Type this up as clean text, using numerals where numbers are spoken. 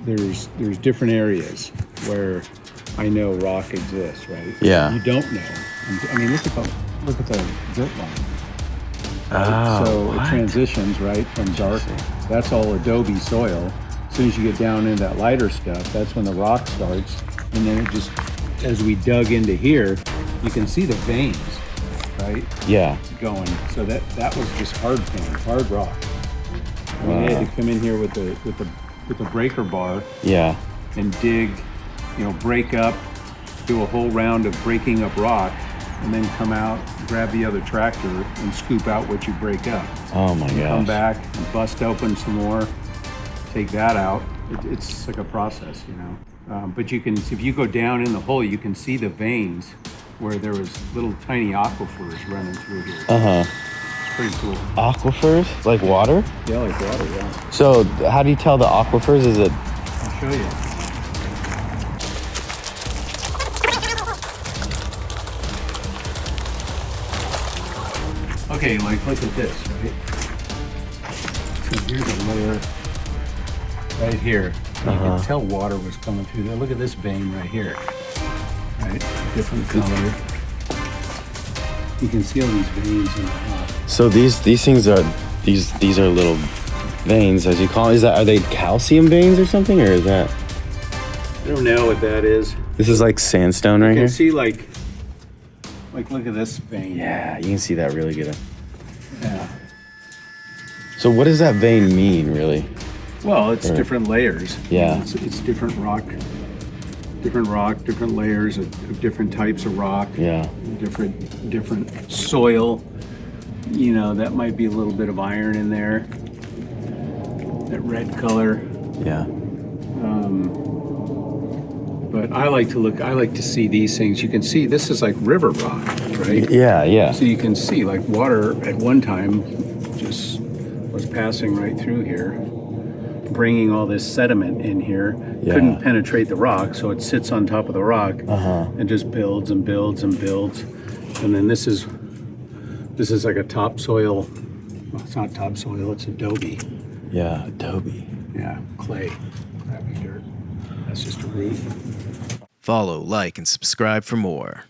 there's different areas where I know rock exists, right? Yeah. You don't know. I mean, look at the dirt line. Oh, So what? it transitions, right, from dark. That's all adobe soil. As soon as you get down into that lighter stuff, that's when the rock starts. And then it just, as we dug into here, you can see the veins, right? Yeah. Going. So that was just hard pan, hard rock. I mean, they had to come in here with the breaker bar. Yeah. And dig, break up, do a whole round of breaking up rock, and then come out, grab the other tractor, and scoop out what you break up. Oh my gosh. Come back and bust open some more, take that out. It's like a process, But you can, if you go down in the hole, you can see the veins where there was little tiny aquifers running through here. It's pretty cool. Aquifers? Like water? Yeah, like water, yeah. So how do you tell the aquifers? Is it? I'll show you. Okay, like look at this, right? So here's a layer right here. You can tell water was coming through there. Look at this vein right here. Right? Different color. You can see all these veins in the rock. So these things are these are little veins, as you call it. Are they calcium veins or something, or is that? I don't know what that is. This is like sandstone right You here. can see like look at this vein. Yeah, you can see that really good. Yeah. So what does that vein mean, really? Well, it's different layers. Yeah. It's different rock, different layers of different types of rock. Yeah. Different soil. That might be a little bit of iron in there. That red color. Yeah. But I like to see these things. You can see this is like river rock, right? Yeah, yeah. So you can see like water at one time just was passing right through here, bringing all this sediment in here. Yeah. Couldn't penetrate the rock, so it sits on top of the rock and just builds and builds and builds. And then this is like a topsoil. Well, it's not topsoil, it's adobe. Yeah, adobe. Yeah, clay, crappy dirt. That's just a root. Follow, like, and subscribe for more.